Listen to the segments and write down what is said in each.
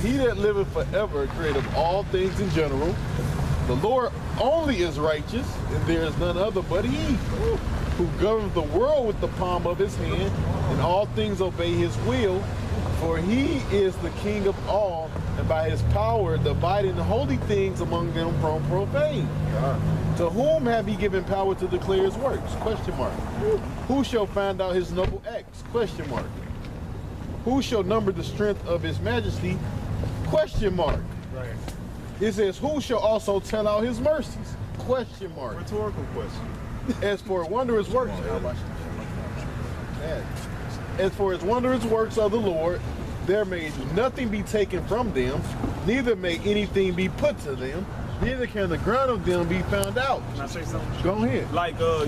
He that liveth forever created all things in general. The Lord only is righteous, and there is none other but he, who governs the world with the palm of his hand, and all things obey his will. For he is the King of all, and by his power dividing holy things among them from profane. To whom have he given power to declare his works? Question mark. Who shall find out his noble acts? Question mark. Who shall number the strength of his majesty? Question mark. Right. It says, who shall also tell out his mercies? Question mark. Rhetorical question. As for wondrous works, as for his wondrous works of the Lord, there may nothing be taken from them, neither may anything be put to them, neither can the ground of them be found out. Can I say something? Go ahead. Like you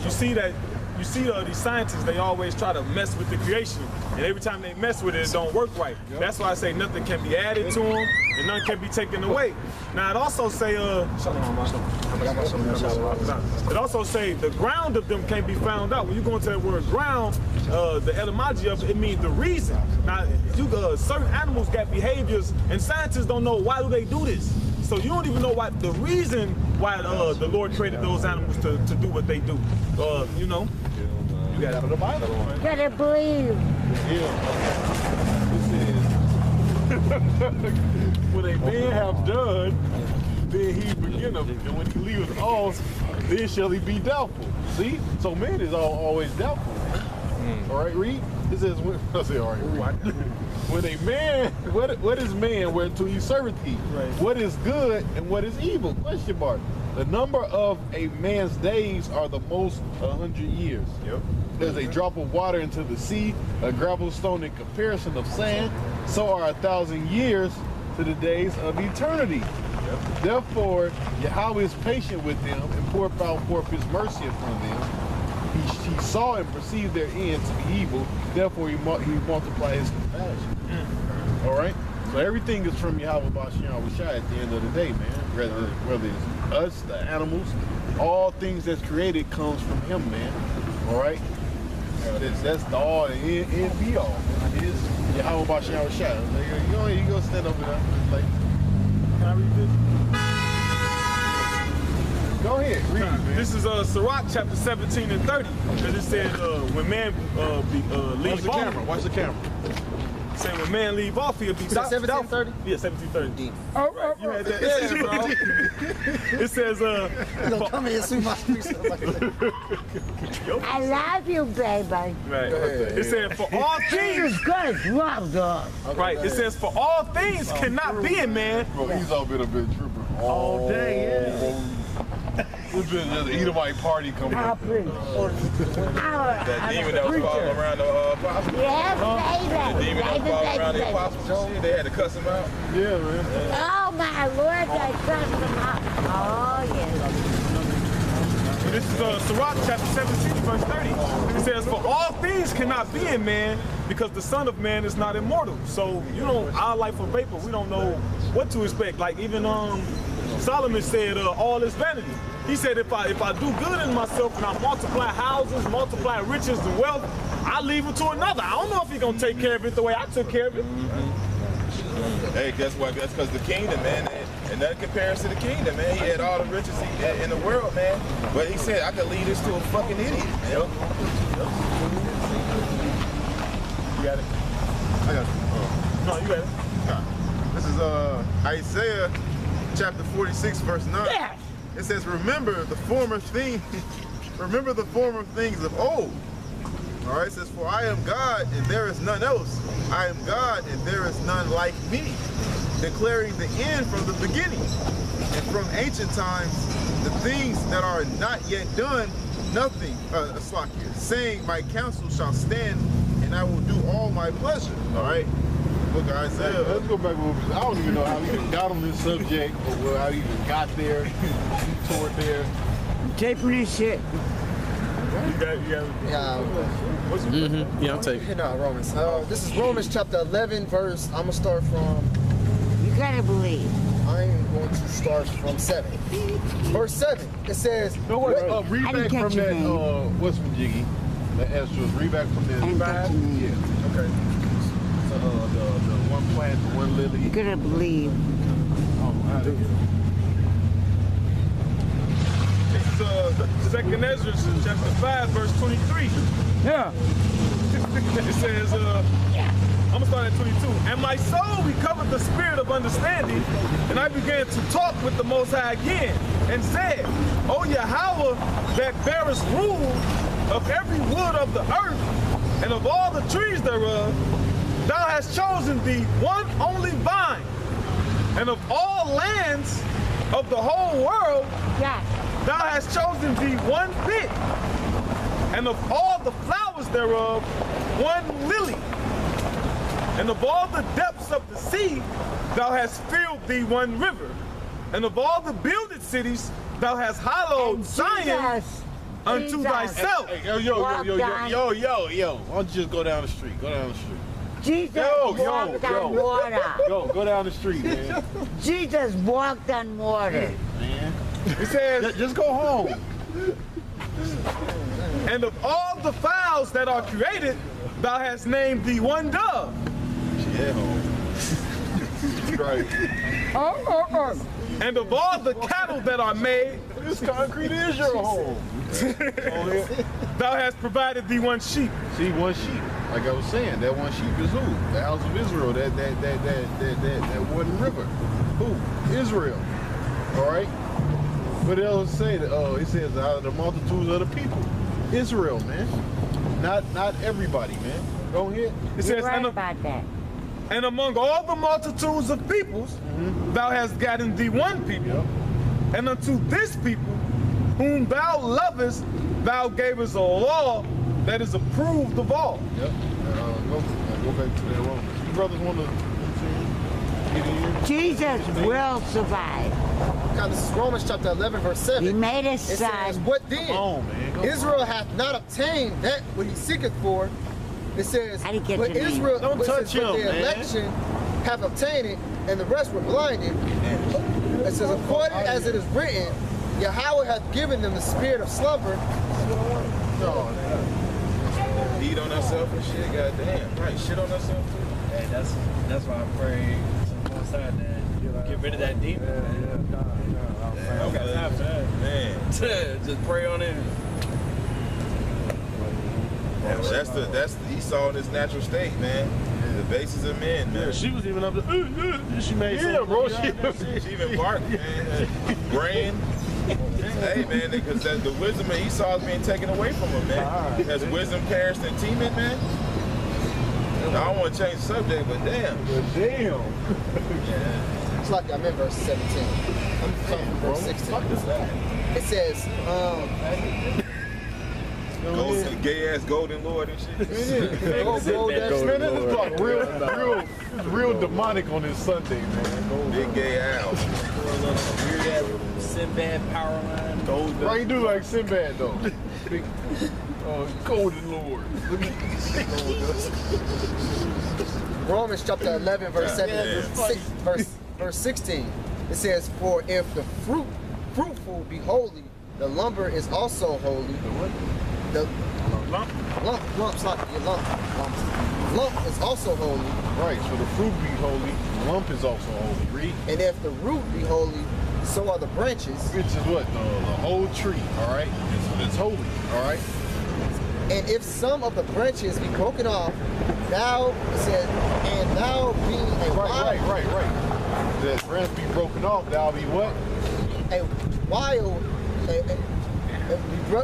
see these scientists, they always try to mess with the creation, and every time they mess with it, it don't work right. Yep. That's why I say nothing can be added to them, and none can be taken away. Now it also say it also say the ground of them can't be found out. When you go into that word ground, the etymology of it means the reason. Now certain animals got behaviors, and scientists don't know why do they do this. So you don't even know what the reason why the Lord created those animals to do what they do. You know. You got the Bible. Gotta believe. Yeah. What a man have done, then he beginneth, and when he leaveth all, then shall he be doubtful. See? So man is always doubtful. All right, read. It says, I say, all right, read. When a man, what is man whereto he serveth he? Right. What is good and what is evil? Question mark. The number of a man's days are the most 100 years. Yep. There's a drop of water into the sea, a gravel stone in comparison of sand. So are 1,000 years to the days of eternity. Yep. Therefore, Yahawah is patient with them and poured forth his mercy upon them. He saw and perceived their end to be evil. Therefore, he multiplied his compassion. All right? So everything is from Yahawah Bashir at the end of the day, man. Whether it's us, the animals, all things that's created comes from him, man. All right? That's the all and be all. It is Yahawah Bashir. You go stand over there. Like, can I read this? Go ahead, read it, man. This is Sirach chapter 17 and 30. Because it said when man leave off. Watch the camera. Say when man leave off, he'll be doubtful. 1730? Yeah, 1730. Right. You had that. Yeah, bro. It says you don't come here and sweep my streets. I love you, baby. Right. It says for all things. Good, love dog. Right. It says for all things cannot be in man. Bro, he's all been a bit tripping all day. Yeah. It's been just an Edomite party coming up. That demon that was following around the apostles. Yes, baby. The demon that was following around the apostles. They had to cuss him out. Yeah, man. Oh, my Lord, they cussed them out. Oh, yes. This is Sirach chapter 17, verse 30. It says, for all things cannot be in man, because the Son of Man is not immortal. So, our life of vapor, we don't know what to expect. Like even Solomon said, all is vanity. He said, if I do good in myself and I multiply houses, multiply riches and wealth, I leave it to another. I don't know if he's going to take care of it the way I took care of it. Hey, guess what? That's because the kingdom, man, and nothing compares to the kingdom, man. He had all the riches in the world, man. But he said, I could lead this to a fucking idiot, man. Yep. You got it? I got it. No, you got it. This is Isaiah chapter 46, verse 9. Yes. It says, remember the former things of old. All right, it says, for I am God and there is none else. I am God and there is none like me, declaring the end from the beginning. And from ancient times, the things that are not yet done, nothing, saying, my counsel shall stand and I will do all my pleasure. All right. Look, Isaiah. Let's go back a little bit. I don't even know how we even got on this subject or how we even got there, toward there. Take this shit. Yeah, I'll take it. No, Romans. This is Romans chapter 11, verse. I'm going to start from. You gotta believe. I'm going to start from 7. Verse 7. It says. No, wait, read back from that. What's from Jiggy? The Astros. Read back from that. 5. Yeah. Okay. So one plant, the one lily. You're gonna believe. Oh, how do you? It's 2nd Ezra chapter 5, verse 23. Yeah. It says, I'm gonna start at 22. And my soul recovered the spirit of understanding, and I began to talk with the Most High again, and said, O Yahawah, that bearest rule of every wood of the earth, and of all the trees thereof, thou hast chosen thee one only vine, and of all lands of the whole world, Yes. thou hast chosen thee one pit, and of all the flowers thereof, one lily. And of all the depths of the sea, thou hast filled thee one river. And of all the builded cities, thou hast hallowed Zion unto thyself. Hey, yo. Why don't you just go down the street? Go down the street. Jesus walked on water. Go down the street, man. Jesus walked on water. Man. It says, Just go home. and of all the fowls that are created, thou hast named thee one dove. Yeah, home. Right. And of all the cattle that are made, This concrete is your home. thou hast provided thee one sheep. See, one sheep. Like I was saying, that one sheep is who? The house of Israel. That one river. Who? Israel. All right. What else say? It says out of the multitudes of the people. Israel, man. Not everybody, man. Go ahead. It You're says, right about that. and among all the multitudes of peoples, thou hast gotten thee one people, Yep. and unto this people, whom thou lovest, thou gavest a law that is approved of all. Yep. Go back to that Romans. You brothers want to get in? Jesus will survive. Now this is Romans chapter 11, verse 7. He made a It says, son. what then? Come on, man. Go Israel hath not obtained that what he seeketh for. It says, How do you get but your name? Israel, Don't it says, touch but him, the man. election have obtained it, and the rest were blinded. It says, according as it is written, Yahawah hath given them the spirit of slumber. Eat on ourselves and shit, goddamn. Right, shit on ourselves too. Hey, that's why I pray some more side that get rid of that demon. Damn, Okay, it's not bad. Man. Just pray on it. That's the Esau in his natural state, man. The basis of men, man. She was even up there. She made bro. She even barked, man. Brain. Hey, man, because the wisdom of Esau is being taken away from him, man. Has wisdom perished in teement, man? I don't want to change the subject, but damn. Damn. It's like I'm in verse 17. I'm from verse 16. It says, Gay ass golden lord and shit. go, Man, this is like real demonic on this Sunday, man. Big gay owl. Weird ass Sinbad power line. Why you do like Sinbad though? Big, golden lord. Look at Romans chapter 11, verse 7, verse 16. It says, for if the fruitful be holy, the lumber is also holy. The lump is also holy. Right, so the fruit be holy, the lump is also holy. Read. And if the root be holy, so are the branches. Which is what? The whole tree, all right? It's holy, all right? And if some of the branches be broken off, thou, it says, and thou being a wild, Right. The branch be broken off, thou be what?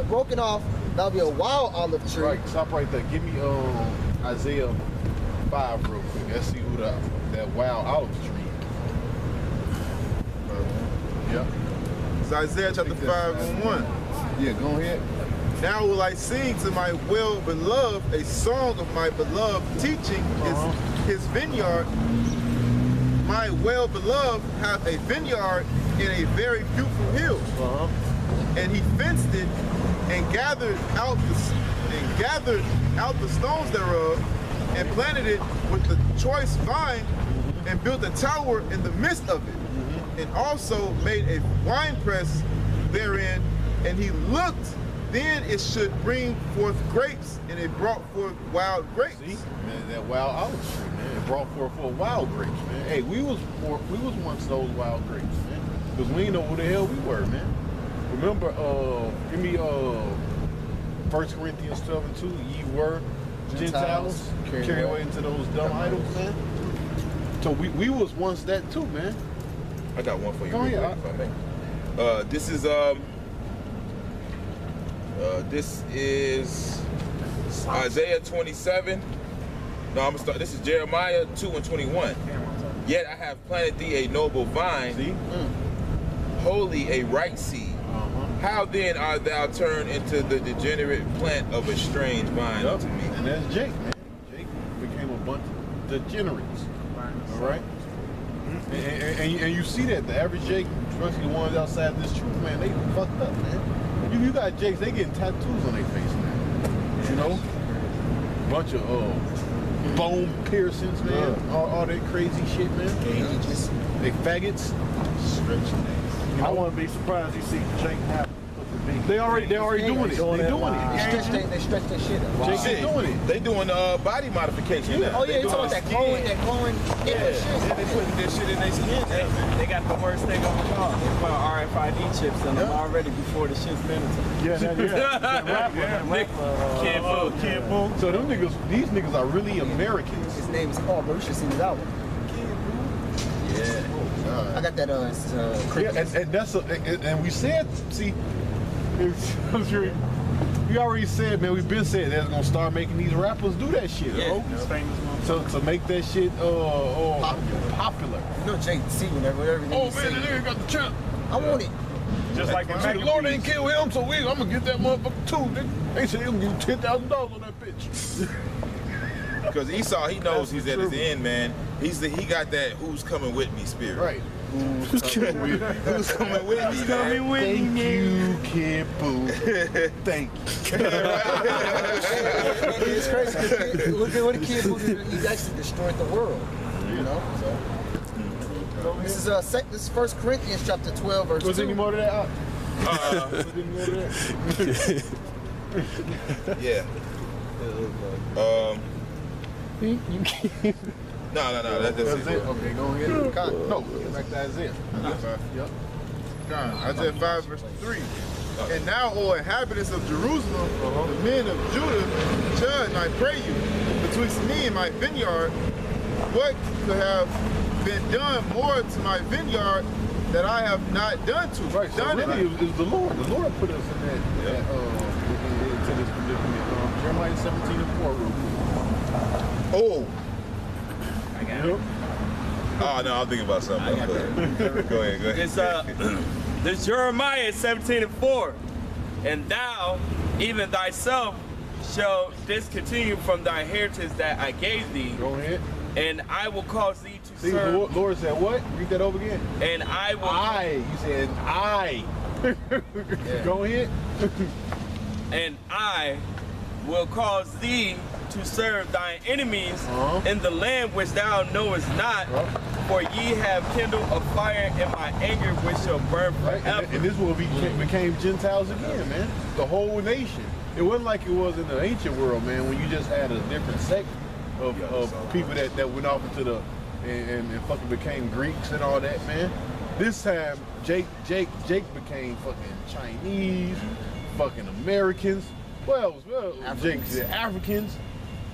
Broken off, that'll be a wild olive tree. Right, stop right there. Give me Isaiah 5 real quick. Let's see who that wild olive tree. Yep. It's Isaiah chapter 5 and 1. Yeah, go ahead. Now will I sing to my well-beloved a song of my beloved teaching his vineyard. My well-beloved hath a vineyard in a very beautiful hill. And he fenced it and gathered out the stones thereof, and planted it with the choice vine, and built a tower in the midst of it, and also made a winepress therein. And he looked, then it should bring forth grapes, and it brought forth wild grapes. See, that wild olive tree, man. man. It brought forth for wild grapes, man. Hey, we was once those wild grapes, man. Because we didn't know who the hell we were, man. Remember, give me 1 Corinthians 12:2. Ye were Gentiles carried away into those dumb idols, man. So we was once that too, man. I got one for you. Go ahead. If I may. This is Isaiah 27. No, I'm gonna start. This is Jeremiah 2:21. Yet I have planted thee a noble vine, holy a right seed. How then art thou turned into the degenerate plant of a strange vine unto me? And that's Jake, man. Jake became a bunch of degenerates. All right? And you see that, the average Jake, especially the ones outside this truth, man, they fucked up, man. You got Jakes, they getting tattoos on their face now. You know? Bunch of bone piercings, man. All that crazy shit, man. They faggots. I wouldn't be surprised you see Jake now. They already doing it. They doing it. They stretch that shit up. Jake is doing it. They doing body modification now. Oh yeah, you talking about that glowing shit. Yeah, they putting this shit in their skin. They got the worst thing on the car. They put RFID chips in them already before the shit's minutes. Can't move. So them niggas, these niggas are really Americans. His name is Paul, bro. You should see his album. I got that And that's and we said, see, we already said, man, we've been saying they're gonna start making these rappers do that shit, bro. So to make that shit popular. You know Jake C whenever Oh man, the nigga got the champ. I want it. Just like the The Lord ain't kill him, so I'm gonna get that motherfucker too, nigga. They said he'll give you $10,000 on that bitch. Because Esau, he knows he's at his end, man. He got that "who's coming with me" spirit. Right. Who's coming with me? Who's coming with me? Man? Thank you, Kid Boo. Thank you. It's crazy. Look at what the kid who did. He actually destroyed the world. You know. So this is 1 Corinthians chapter 12 verse 2. Was there any more to that? Yeah. No, that's That's it. it. Okay, go ahead. No, get back to Isaiah. Yep. Isaiah 5 verse 3. And now, O inhabitants of Jerusalem, the men of Judah, judge, I pray you, betwixt me and my vineyard, what could have been done more to my vineyard that I have not done to? Right, so really it was the Lord. The Lord put us in that into this predicament. Jeremiah 17:4 real quick. Oh. I got it. Oh no, I'm thinking about something. Go ahead. It's this Jeremiah 17:4, and thou, even thyself, shall discontinue from thy heritage that I gave thee. Go ahead. And I will cause thee to See, serve. the Lord said what? Read that over again. And I will. You said I. Go ahead. And I will cause thee to serve thine enemies in the land which thou knowest not, for ye have kindled a fire in my anger which shall burn forever. And this will became Gentiles again, man. The whole nation. It wasn't like it was in the ancient world, man, when you just had a different sect of people that went off into the and fucking became Greeks and all that, man. This time Jake became fucking Chinese, fucking Americans. Well, Jake said Africans.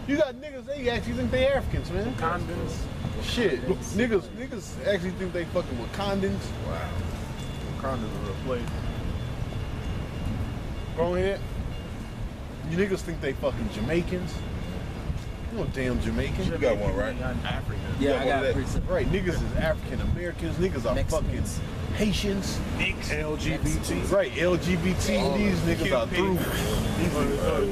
You got niggas, they actually think they Africans, man. Condoms. Shit. Niggas actually think they fucking Wakandans. Wow. Wakanda's a real place. Go ahead. You niggas think they fucking Jamaicans. You know damn Jamaican. You got one, right? Africa. Yeah, I got it. Right, niggas is African Americans. Niggas are fucking Haitians. LGBT. Right, LGBT. These niggas are through.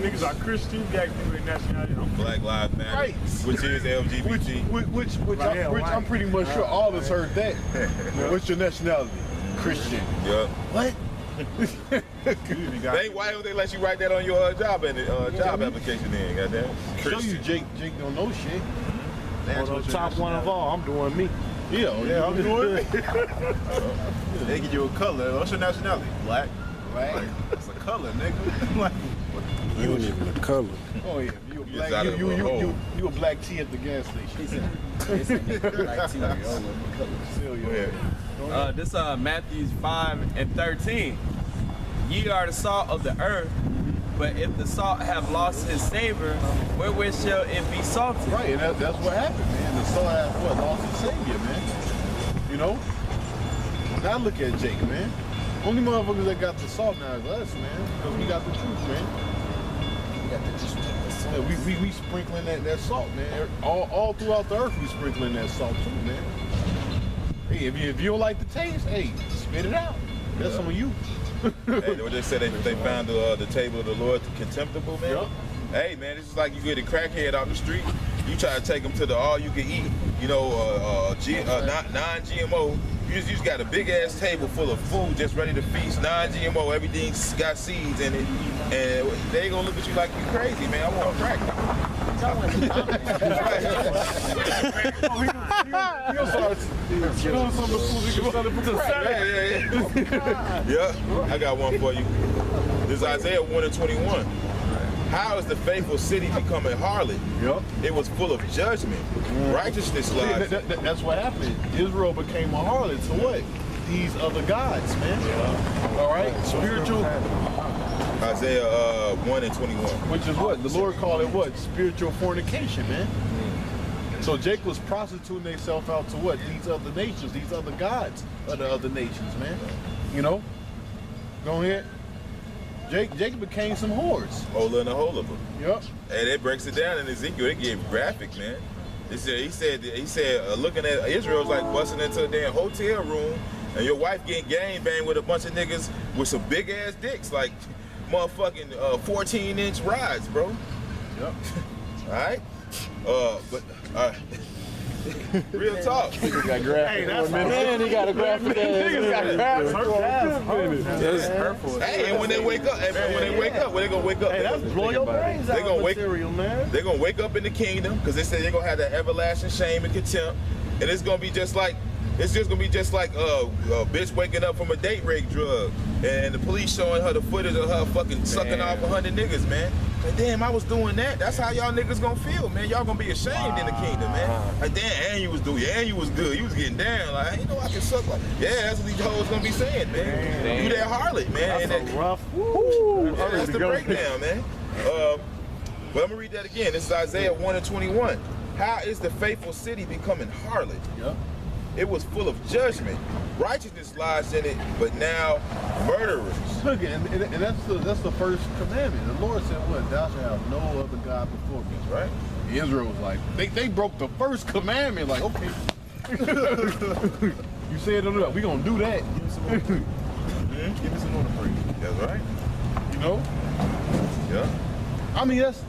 Niggas are Christian. Got their nationality. Black Lives Matter. Right. Which is LGBT. Which I'm pretty much sure all of us heard that. What's your nationality? Christian. Yup. What? Why don't they let you write that on your job application then, goddamn? Show you Jake don't know shit. Well, top one of all, I'm doing me. Yeah, I'm doing it. They give you a color. What's your nationality? Black. Right. Like, that's a color, nigga. Like, You ain't even a color. Oh yeah, you black, out of the hole. you a black tea at the gas station. This Matthew 5:13. Ye are the salt of the earth, but if the salt have lost his savor, wherewith shall it be salted? Right, and that's what happened, man. The salt has what? Lost its savior, man. You know? Now look at Jake, man. Only motherfuckers that got the salt now is us, man. Because we got the truth, man. We got the Yeah, we sprinkling that salt, man. All throughout the earth, we sprinkling that salt too, man. Hey, if you don't like the taste, hey, spit it out. That's on you. Hey, what they said they found the table of the Lord contemptible, man. Yep. Hey, man, this is like you get a crackhead out the street. You try to take him to the all-you-can-eat, non-GMO. You just got a big-ass table full of food just ready to feast, non-GMO. Everything's got seeds in it, and they ain't gonna look at you like you crazy, man. I want crack. Yeah, I got one for you. This is Isaiah 1:21. How is the faithful city become a harlot? Yep. It was full of judgment. Righteousness lies. That's what happened. Israel became a harlot to what? These other gods, man. Yeah. All right? Spiritual. Isaiah 1:21. Which is what? The Lord called it what? Spiritual fornication, man. So Jake was prostituting himself out to what? These other nations, these other gods of the other nations, man. You know? Go ahead. Jake became some whores. Holer and a hole of them. Yep. And it breaks it down in Ezekiel. It gave graphic, man. He said, looking at Israel's like busting into a damn hotel room, and your wife getting gang banged with a bunch of niggas with some big ass dicks, like motherfucking 14-inch rods, bro. Yep. All right. Real talk. He got graphic. Hey, that's man. He got a graphic. Niggas got graphic. Hey, and when they wake up, when they gonna wake up? Hey, that's blow your brains out. They gonna material, man. They gonna wake up in the kingdom because they say they're gonna have that everlasting shame and contempt, and it's gonna be just like. It's just gonna be just like a bitch waking up from a date rape drug, and the police showing her the footage of her fucking sucking off 100 niggas, man. Like, damn, I was doing that. That's how y'all niggas gonna feel, man. Y'all gonna be ashamed in the kingdom, man. Like, damn, and you was doing, and you was good. You was getting down. Like, you know, I can suck. Like, yeah, that's what these hoes gonna be saying, man. Damn. You that harlot, man. That's rough. Woo. Yeah, that's the breakdown, man. But I'm gonna read that again. This is Isaiah 1:21. How is the faithful city becoming harlot? Yep. It was full of judgment. Righteousness lies in it, but now murderers. Look, and that's the first commandment. The Lord said, "What? Thou shalt have no other god before me." Right? Israel was like, they broke the first commandment. Like, okay, you said it up. We gonna do that. Give me some more. Give me some more to pray. That's right. You know? Yeah. I mean, that's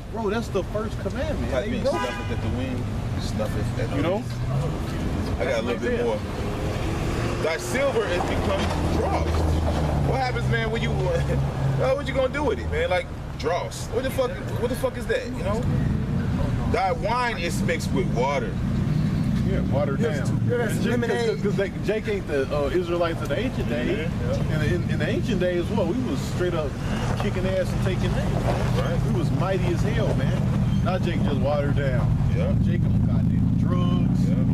the first commandment. That means snuff it at the wind. Snuff it at the You know? I got a little bit more. Thy silver is become dross. What happens, man, when you what you gonna do with it, man? Like dross. What the fuck is that? You know? Thy wine is mixed with water. Yeah, watered down. Because Jake ain't the Israelites of the ancient days. Yeah. In the ancient days, what? We was straight up kicking ass and taking names, man. Right. We was mighty as hell, man. Now Jake just watered down. Yeah. Jake on goddamn drugs. Yeah.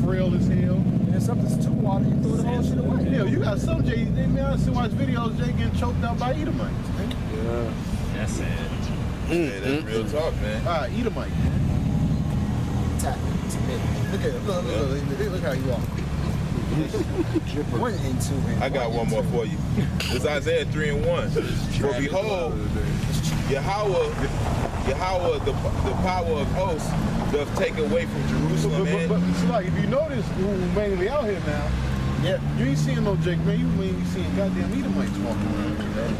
Frail as hell. And if something's too water, you throw the whole shit away. Yeah, you got some Jay. Man, I see watch videos. Jay getting choked out by Edomites, man. Yeah. That's it. Yeah, that's real talk, man. Edomite, man. Look how you walk. 1 and 2. I got one more for you. It's Isaiah 3:1. For behold, YAHAWAH, the power of hosts, doth take away from Jerusalem. But see, like, if you notice, who mainly out here now, yeah, you ain't seeing no Jake, man. You mainly seeing goddamn Edomites walking around here, man.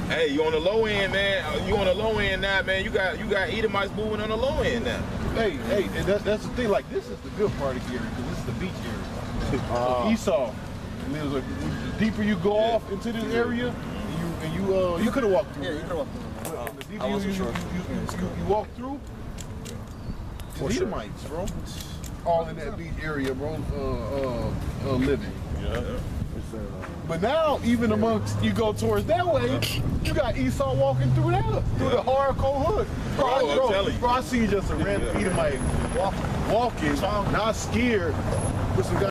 Hey, you on the low end, man. You on the low end now, man. You got Edomites moving on the low end now. Hey, and that's the thing. Like, this is the good part of Gary, because this is the beach area. Esau. And there's the deeper you go off into this area, you could have walked through. Yeah, you could have walked through. The deeper you walk through, it's Edomites, bro. All in that beach area, bro. Living. Yeah. But now, even amongst you go towards that way, you got Esau walking through that, through the hardcore hood. Bro, I see just a random Edomite walking, not scared, with some guys.